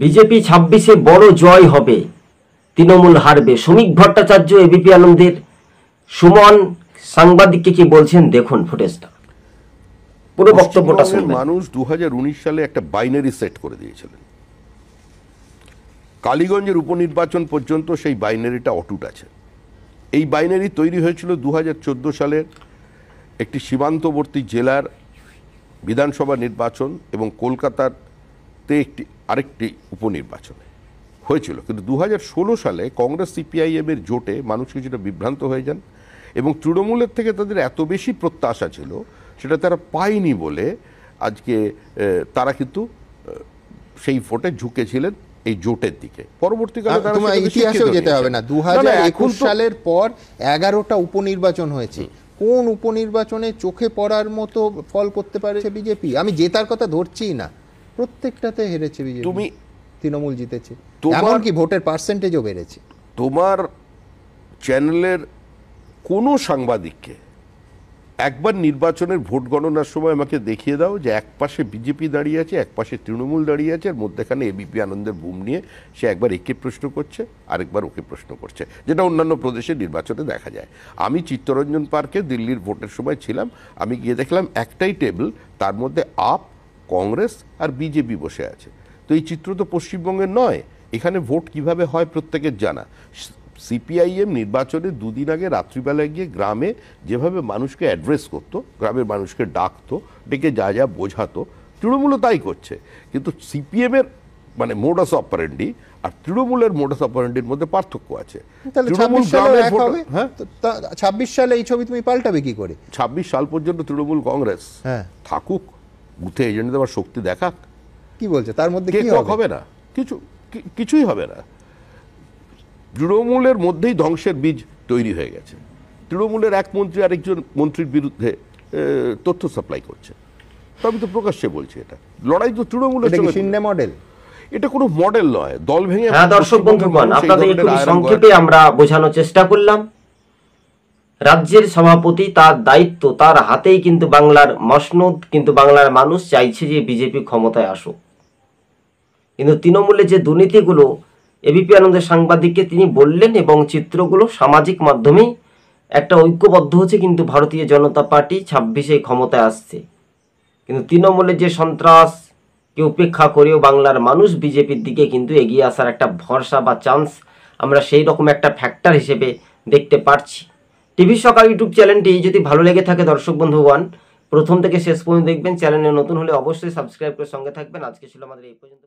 BJP 26-এ বড় জয় হবে, তৃণমূল হারবে। শ্রমিক ভট্টাচার্য এবিপি আনন্দের সুমন সাংবাদিককে কি বলছেন দেখুন ফুটেজটা, পুরো বক্তব্যটা শুনবেন। মানুষ 2019 সালে একটা বাইনারি সেট করে দিয়েছিলেন। কালীগঞ্জের উপনির্বাচন পর্যন্ত সেই বাইনারিটা অটুট আছে। এই বাইনারি তৈরি হয়েছিল 2014 সালের একটি সীমান্তবর্তী জেলার বিধানসভা নির্বাচন এবং কলকাতাতে আরেকটি উপনির্বাচনে হয়েছিল। কিন্তু 2016 সালে কংগ্রেস সিপিআইএমের জোটে মানুষ কিছুটা বিভ্রান্ত হয়ে যান এবং তৃণমূলের থেকে তাদের এত বেশি প্রত্যাশা ছিল সেটা তারা পায়নি বলে আজকে তারা কিন্তু সেই ভোটে ঝুঁকেছিলেন এই জোটের দিকে। পরবর্তীকালে ইতিহাসেও যেতে হবে না, 2021 সালের পর 11টা উপনির্বাচন হয়েছে। কোন উপনির্বাচনে চোখে পড়ার মতো ফল করতে পারেছে বিজেপি? আমি জেতার কথা ধরছি না, প্রত্যেকটাতে হেরেছে বিজেপি, তুমি তৃণমূল জিতেছে, এমনকি ভোটের পার্সেন্টেজও বেড়েছে। তোমার চ্যানেলের কোনো সাংবাদিককে একবার নির্বাচনের ভোট গণনার সময় আমাকে দেখিয়ে দাও যে এক পাশে বিজেপি দাঁড়িয়ে আছে, এক পাশে তৃণমূল দাঁড়িয়ে আছে, আর মধ্যেখানে এবিপি আনন্দের বুম নিয়ে সে একবার একে প্রশ্ন করছে আরেকবার ওকে প্রশ্ন করছে, যেটা অন্যান্য প্রদেশের নির্বাচনে দেখা যায়। আমি চিত্তরঞ্জন পার্কে দিল্লির ভোটের সময় ছিলাম, আমি গিয়ে দেখলাম একটাই টেবিল, তার মধ্যে আপ, কংগ্রেস আর বিজেপি বসে আছে। তো এই চিত্র তো পশ্চিমবঙ্গের নয়। এখানে ভোট কিভাবে হয় প্রত্যেকের জানা। সিপিআইএম নির্বাচনে দুদিন আগে রাত্রিবেলায় গিয়ে গ্রামে যেভাবে মানুষকে অ্যাড্রেস করতো, গ্রামের মানুষকে ডাকতো, ডেকে যা যা বোঝাতো, তৃণমূলও তাই করছে। কিন্তু সিপিএমের মানে মোডাস অপারেন্ডি আর তৃণমূলের মোডাস অপারেন্ডির মধ্যে পার্থক্য আছে। 26 সালে এই ছবি তুমি পাল্টাবে কি করে? 26 সাল পর্যন্ত তৃণমূল কংগ্রেস থাকুক, বুথে এজেন্ট দেওয়ার শক্তি দেখাক। কি বলছে তার মধ্যে কি হবে না, কিছুই হবে না। তৃণমূলের মধ্যেই ধ্বংসের বীজ তৈরি হয়ে গেছে। তৃণমূলের এক মন্ত্রী আরেকজন মন্ত্রীর বিরুদ্ধে তথ্য সাপ্লাই করছে। তো আমি তো প্রকাশ্যে বলছি, এটা লড়াই তো তৃণমূলের সঙ্গে মডেল, এটা কোনো মডেল নয়। দল ভেঙে। হ্যাঁ দর্শক বন্ধুগণ, আপনাদের একটু সংক্ষেপে আমরা বোঝানোর চেষ্টা করলাম। রাজ্যের সভাপতি, তার দায়িত্ব তার হাতেই, কিন্তু বাংলার মসনদ, কিন্তু বাংলার মানুষ চাইছে যে বিজেপি ক্ষমতায় আসুক। কিন্তু তৃণমূলের যে দুর্নীতিগুলো এবিপি আনন্দের সাংবাদিককে তিনি বললেন এবং চিত্রগুলো সামাজিক মাধ্যমেই একটা ঐক্যবদ্ধ হচ্ছে, কিন্তু ভারতীয় জনতা পার্টি 26-এ ক্ষমতায় আসছে। কিন্তু তৃণমূলের যে সন্ত্রাসকে উপেক্ষা করেও বাংলার মানুষ বিজেপির দিকে কিন্তু এগিয়ে আসার একটা ভরসা বা চান্স আমরা সেই রকম একটা ফ্যাক্টর হিসেবে দেখতে পারছি। টিভি সকাল ইউটিউব চ্যানেলটি যদি ভালো লেগে থাকে দর্শক বন্ধুগণ, প্রথম থেকে শেষ পর্যন্ত দেখবেন। চ্যানেলে নতুন হলে অবশ্যই সাবস্ক্রাইব করে সঙ্গে থাকবেন। আজকে ছিল আমাদের এই পর্যন্ত।